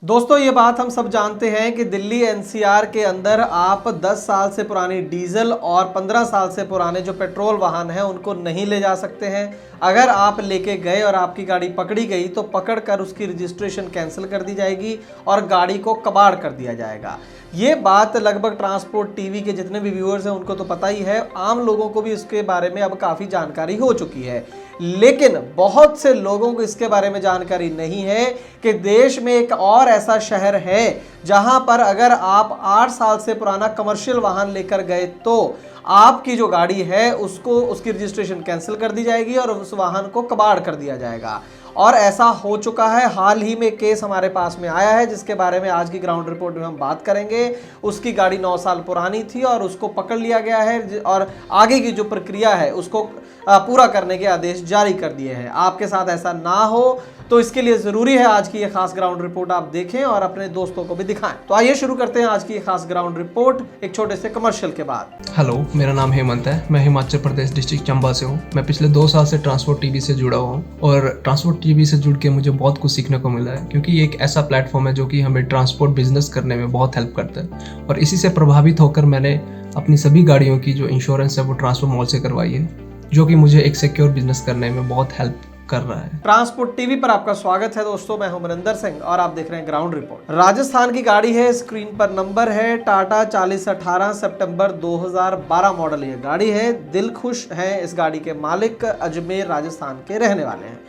दोस्तों ये बात हम सब जानते हैं कि दिल्ली एनसीआर के अंदर आप 10 साल से पुरानी डीजल और 15 साल से पुराने जो पेट्रोल वाहन हैं उनको नहीं ले जा सकते हैं। अगर आप लेके गए और आपकी गाड़ी पकड़ी गई तो पकड़ कर उसकी रजिस्ट्रेशन कैंसिल कर दी जाएगी और गाड़ी को कबाड़ कर दिया जाएगा। ये बात लगभग ट्रांसपोर्ट टीवी के जितने भी व्यूअर्स हैं उनको तो पता ही है, आम लोगों को भी इसके बारे में अब काफ़ी जानकारी हो चुकी है। लेकिन बहुत से लोगों को इसके बारे में जानकारी नहीं है कि देश में एक और ऐसा शहर है जहां पर अगर आप 8 साल से पुराना कमर्शियल वाहन लेकर गए तो आपकी जो गाड़ी है उसकी रजिस्ट्रेशन कैंसिल कर दी जाएगी और उस वाहन को कबाड़ कर दिया जाएगा। और ऐसा हो चुका है। हाल ही में केस हमारे पास में आया है जिसके बारे में आज की ग्राउंड रिपोर्ट में हम बात करेंगे। उसकी गाड़ी 9 साल पुरानी थी और उसको पकड़ लिया गया है और आगे की जो प्रक्रिया है उसको पूरा करने के आदेश जारी कर दिए हैं। आपके साथ ऐसा ना हो तो इसके लिए ज़रूरी है आज की ये खास ग्राउंड रिपोर्ट आप देखें और अपने दोस्तों को भी दिखाएं। तो आइए शुरू करते हैं आज की ये खास ग्राउंड रिपोर्ट एक छोटे से कमर्शियल के बाद। हेलो, मेरा नाम हेमंत है। मैं हिमाचल प्रदेश डिस्ट्रिक्ट चंबा से हूँ। मैं पिछले 2 साल से ट्रांसपोर्ट टीवी से जुड़ा हुआ हूँ और ट्रांसपोर्ट टीवी से जुड़ के मुझे बहुत कुछ सीखने को मिला है, क्योंकि ये एक ऐसा प्लेटफॉर्म है जो कि हमें ट्रांसपोर्ट बिजनेस करने में बहुत हेल्प करता है। और इसी से प्रभावित होकर मैंने अपनी सभी गाड़ियों की जो इंश्योरेंस है वो ट्रांसपोर्ट मॉल से करवाई है, जो कि मुझे एक सिक्योर बिजनेस करने में बहुत हेल्प कर रहा है। ट्रांसपोर्ट टीवी पर आपका स्वागत है दोस्तों, मैं हूं मनिंदर सिंह और आप देख रहे हैं ग्राउंड रिपोर्ट। राजस्थान की गाड़ी है, स्क्रीन पर नंबर है टाटा 4018 सितंबर 2012 मॉडल ये गाड़ी है। दिल खुश है इस गाड़ी के मालिक, अजमेर राजस्थान के रहने वाले हैं।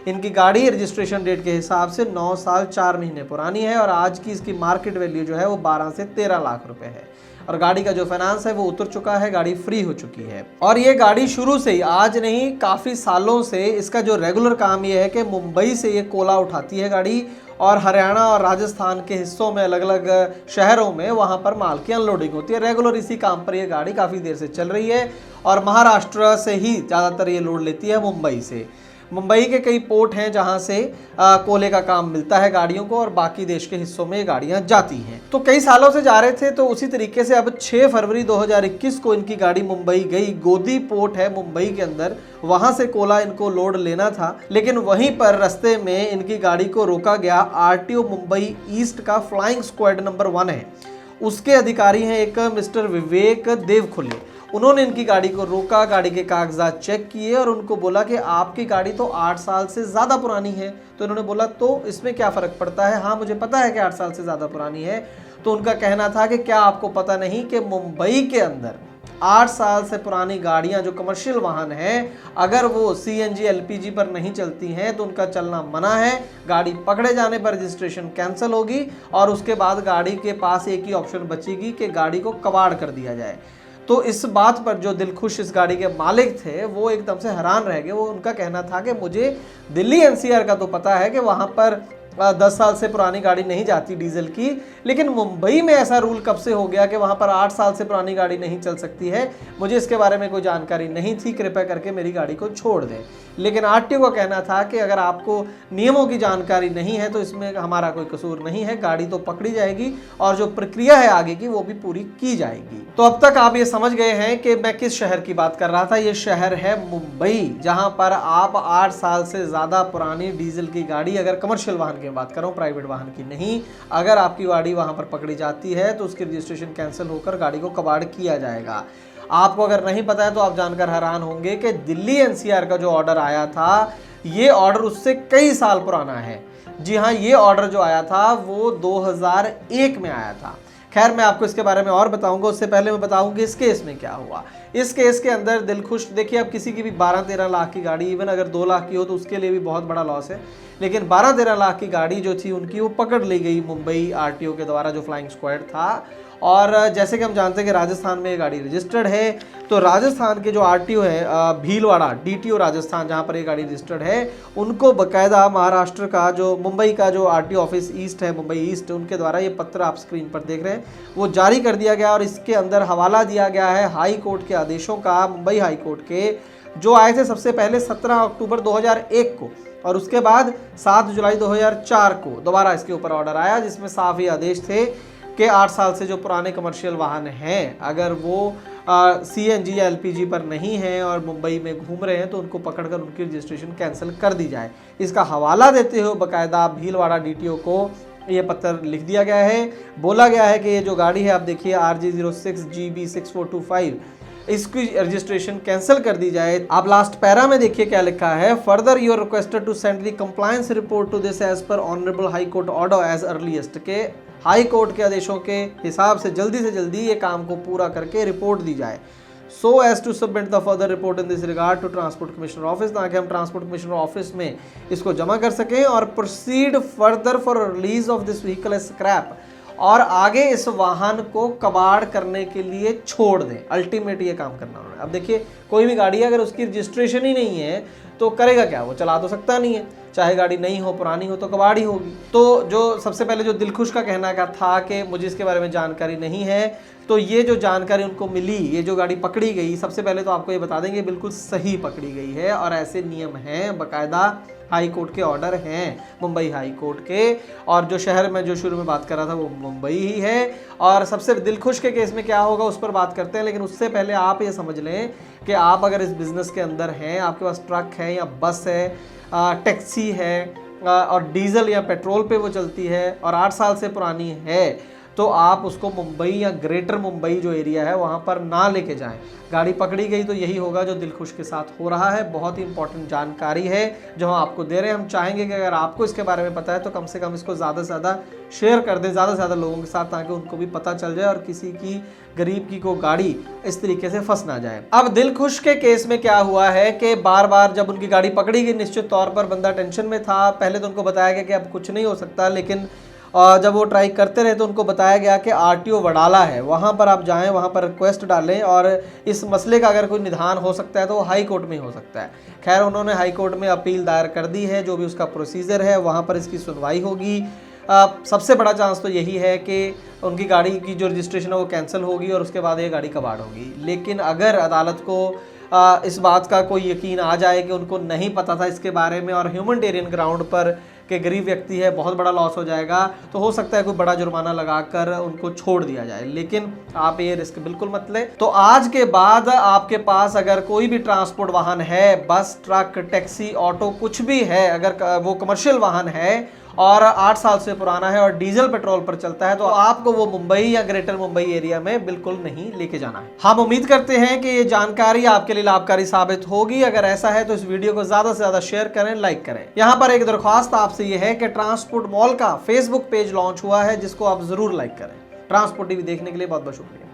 इनकी गाड़ी रजिस्ट्रेशन डेट के हिसाब से 9 साल 4 महीने पुरानी है और आज की इसकी मार्केट वैल्यू जो है वो 12 से 13 लाख रुपए है और गाड़ी का जो फाइनेंस है वो उतर चुका है, गाड़ी फ्री हो चुकी है। और ये गाड़ी शुरू से ही, आज नहीं काफ़ी सालों से इसका जो रेगुलर काम ये है कि मुंबई से ये कोला उठाती है गाड़ी और हरियाणा और राजस्थान के हिस्सों में अलग अलग शहरों में वहाँ पर माल की अनलोडिंग होती है। रेगुलर इसी काम पर ये गाड़ी काफ़ी देर से चल रही है और महाराष्ट्र से ही ज़्यादातर ये लोड लेती है, मुंबई से। मुंबई के कई पोर्ट हैं जहां से कोले का काम मिलता है गाड़ियों को और बाकी देश के हिस्सों में ये गाड़ियां जाती हैं। तो कई सालों से जा रहे थे, तो उसी तरीके से अब 6 फरवरी 2021 को इनकी गाड़ी मुंबई गई। गोदी पोर्ट है मुंबई के अंदर, वहां से कोला इनको लोड लेना था, लेकिन वहीं पर रास्ते में इनकी गाड़ी को रोका गया। आरटीओ मुंबई ईस्ट का फ्लाइंग स्क्वाड नंबर 1 है, उसके अधिकारी हैं एक मिस्टर विवेक देवखुले। उन्होंने इनकी गाड़ी को रोका, गाड़ी के कागजात चेक किए और उनको बोला कि आपकी गाड़ी तो 8 साल से ज़्यादा पुरानी है। तो इन्होंने बोला तो इसमें क्या फ़र्क पड़ता है, हाँ मुझे पता है कि 8 साल से ज़्यादा पुरानी है। तो उनका कहना था कि क्या आपको पता नहीं कि मुंबई के अंदर 8 साल से पुरानी गाड़ियां जो कमर्शियल वाहन हैं, अगर वो सीएनजी एलपीजी पर नहीं चलती हैं तो उनका चलना मना है। गाड़ी पकड़े जाने पर रजिस्ट्रेशन कैंसिल होगी और उसके बाद गाड़ी के पास एक ही ऑप्शन बचेगी कि गाड़ी को कबाड़ कर दिया जाए। तो इस बात पर जो दिलखुश इस गाड़ी के मालिक थे वो एकदम से हैरान रह गए। वो उनका कहना था कि मुझे दिल्ली एनसीआर का तो पता है कि वहाँ पर 10 साल से पुरानी गाड़ी नहीं जाती डीजल की, लेकिन मुंबई में ऐसा रूल कब से हो गया कि वहाँ पर 8 साल से पुरानी गाड़ी नहीं चल सकती है। मुझे इसके बारे में कोई जानकारी नहीं थी, कृपया करके मेरी गाड़ी को छोड़ दें। लेकिन आरटीओ का कहना था कि अगर आपको नियमों की जानकारी नहीं है तो इसमें हमारा कोई कसूर नहीं है, गाड़ी तो पकड़ी जाएगी और जो प्रक्रिया है आगे की वो भी पूरी की जाएगी। तो अब तक आप ये समझ गए हैं कि मैं किस शहर की बात कर रहा था। ये शहर है मुंबई, जहां पर आप 8 साल से ज़्यादा पुरानी डीजल की गाड़ी, अगर कमर्शियल वाहन की बात कर रहा हूँ, प्राइवेट वाहन की नहीं, अगर आपकी गाड़ी वहां पर पकड़ी जाती है तो उसकी रजिस्ट्रेशन कैंसिल होकर गाड़ी को कबाड़ किया जाएगा। आपको अगर नहीं पता है तो आप जानकर हैरान होंगे कि दिल्ली एनसीआर का जो ऑर्डर आया था, ये ऑर्डर उससे कई साल पुराना है। जी हाँ, ये ऑर्डर जो आया था वो 2001 में आया था। खैर मैं आपको इसके बारे में और बताऊंगा, उससे पहले मैं बताऊंगी इस केस में क्या हुआ। इस केस के अंदर दिलखुश, देखिए अब किसी की भी 12-13 लाख की गाड़ी, इवन अगर 2 लाख की हो तो उसके लिए भी बहुत बड़ा लॉस है, लेकिन 12-13 लाख की गाड़ी जो थी उनकी वो पकड़ ली गई मुंबई आरटीओ के द्वारा, जो फ्लाइंग स्क्वाड था। और जैसे कि हम जानते हैं कि राजस्थान में ये गाड़ी रजिस्टर्ड है, तो राजस्थान के जो आरटीओ है भीलवाड़ा डीटीओ राजस्थान, जहां पर ये गाड़ी रजिस्टर्ड है, उनको बकायदा महाराष्ट्र का जो मुंबई का जो आरटीओ ऑफिस ईस्ट है, मुंबई ईस्ट, उनके द्वारा ये पत्र आप स्क्रीन पर देख रहे हैं वो जारी कर दिया गया और इसके अंदर हवाला दिया गया है हाई कोर्ट के आदेशों का, मुंबई हाई कोर्ट के, जो आए थे सबसे पहले 17 अक्टूबर 2001 को और उसके बाद 7 जुलाई 2004 को दोबारा इसके ऊपर ऑर्डर आया, जिसमें साफ ही आदेश थे कि 8 साल से जो पुराने कमर्शियल वाहन हैं, अगर वो सीएनजी या एलपीजी पर नहीं हैं और मुंबई में घूम रहे हैं तो उनको पकड़कर उनकी रजिस्ट्रेशन कैंसिल कर दी जाए। इसका हवाला देते हुए बकायदा भीलवाड़ा डीटीओ को ये पत्र लिख दिया गया है। बोला गया है कि ये जो गाड़ी है आप देखिए RG06GB6425, इसकी रजिस्ट्रेशन कैंसिल कर दी जाए। आप लास्ट पैरा में देखिए क्या लिखा है, further you are requested to send the compliance report to this as per honourable high court order as earliest, के हाई कोर्ट के आदेशों के हिसाब से जल्दी ये काम को पूरा करके रिपोर्ट दी जाए। So as to submit the further report in this regard to transport commissioner office, ताकि हम ट्रांसपोर्ट कमिश्नर ऑफिस में इसको जमा कर सकें और proceed further for release of this vehicle as scrap, और आगे इस वाहन को कबाड़ करने के लिए छोड़ दें। अल्टीमेट ये काम करना उन्होंने। अब देखिए कोई भी गाड़ी है अगर उसकी रजिस्ट्रेशन ही नहीं है तो करेगा क्या, वो चला तो सकता नहीं है, चाहे गाड़ी नई हो पुरानी हो तो कबाड़ ही होगी। तो जो सबसे पहले जो दिलखुश का कहना का था कि मुझे इसके बारे में जानकारी नहीं है, तो ये जो जानकारी उनको मिली, ये जो गाड़ी पकड़ी गई, सबसे पहले तो आपको ये बता देंगे बिल्कुल सही पकड़ी गई है और ऐसे नियम हैं, बाकायदा हाई कोर्ट के ऑर्डर हैं मुंबई हाई कोर्ट के, और जो शहर में जो शुरू में बात कर रहा था वो मुंबई ही है। और सबसे दिलखुश के केस में क्या होगा उस पर बात करते हैं, लेकिन उससे पहले आप ये समझ लें कि आप अगर इस बिज़नेस के अंदर हैं, आपके पास ट्रक है या बस है, टैक्सी है और डीजल या पेट्रोल पे वो चलती है और 8 साल से पुरानी है, तो आप उसको मुंबई या ग्रेटर मुंबई जो एरिया है वहाँ पर ना लेके जाएं। गाड़ी पकड़ी गई तो यही होगा जो दिलखुश के साथ हो रहा है। बहुत ही इंपॉर्टेंट जानकारी है जो हम आपको दे रहे हैं। हम चाहेंगे कि अगर आपको इसके बारे में पता है तो कम से कम इसको ज़्यादा से ज़्यादा शेयर कर दें, ज़्यादा से ज़्यादा लोगों के साथ, ताकि उनको भी पता चल जाए और किसी की गरीब की को गाड़ी इस तरीके से फंस ना जाए। अब दिलखुश के केस में क्या हुआ है कि बार बार जब उनकी गाड़ी पकड़ी गई, निश्चित तौर पर बंदा टेंशन में था। पहले तो उनको बताया गया कि अब कुछ नहीं हो सकता, लेकिन जब वो ट्राई करते रहे तो उनको बताया गया कि RTO वडाला है, वहाँ पर आप जाएं, वहाँ पर रिक्वेस्ट डालें और इस मसले का अगर कोई निदान हो सकता है तो वो हाई कोर्ट में हो सकता है। खैर उन्होंने हाई कोर्ट में अपील दायर कर दी है, जो भी उसका प्रोसीजर है वहाँ पर इसकी सुनवाई होगी। सबसे बड़ा चांस तो यही है कि उनकी गाड़ी की जो रजिस्ट्रेशन है वो कैंसिल होगी और उसके बाद ये गाड़ी कबाड़ होगी। लेकिन अगर अदालत को इस बात का कोई यकीन आ जाए कि उनको नहीं पता था इसके बारे में और ह्यूमैनिटेरियन ग्राउंड पर कि गरीब व्यक्ति है, बहुत बड़ा लॉस हो जाएगा, तो हो सकता है कोई बड़ा जुर्माना लगाकर उनको छोड़ दिया जाए। लेकिन आप ये रिस्क बिल्कुल मत लें। तो आज के बाद आपके पास अगर कोई भी ट्रांसपोर्ट वाहन है, बस, ट्रक, टैक्सी, ऑटो, कुछ भी है, अगर वो कमर्शियल वाहन है और 8 साल से पुराना है और डीजल पेट्रोल पर चलता है, तो आपको वो मुंबई या ग्रेटर मुंबई एरिया में बिल्कुल नहीं लेके जाना है। हम उम्मीद करते हैं कि ये जानकारी आपके लिए लाभकारी साबित होगी। अगर ऐसा है तो इस वीडियो को ज्यादा से ज्यादा शेयर करें, लाइक करें। यहाँ पर एक दरख्वास्त आपसे ये है कि ट्रांसपोर्ट मॉल का फेसबुक पेज लॉन्च हुआ है, जिसको आप जरूर लाइक करें। ट्रांसपोर्ट टीवी देखने के लिए बहुत बहुत शुक्रिया।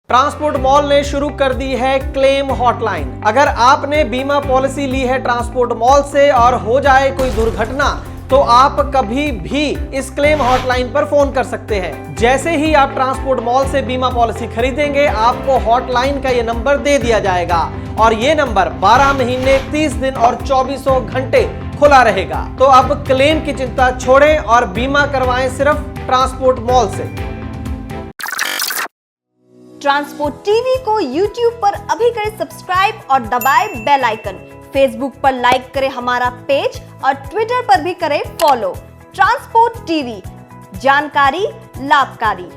ट्रांसपोर्ट मॉल ने शुरू कर दी है क्लेम हॉटलाइन। अगर आपने बीमा पॉलिसी ली है ट्रांसपोर्ट मॉल से और हो जाए कोई दुर्घटना, तो आप कभी भी इस क्लेम हॉटलाइन पर फोन कर सकते हैं। जैसे ही आप ट्रांसपोर्ट मॉल से बीमा पॉलिसी खरीदेंगे, आपको हॉटलाइन का ये नंबर दे दिया जाएगा और ये नंबर 12 महीने, 30 दिन और 24 घंटे खुला रहेगा। तो अब क्लेम की चिंता छोड़ें और बीमा करवाएं सिर्फ ट्रांसपोर्ट मॉल से। ट्रांसपोर्ट टीवी को YouTube पर अभी करें सब्सक्राइब और दबाएं बेल आइकन। फेसबुक पर लाइक करें हमारा पेज और ट्विटर पर भी करें फॉलो। ट्रांसपोर्ट टीवी, जानकारी लाभकारी।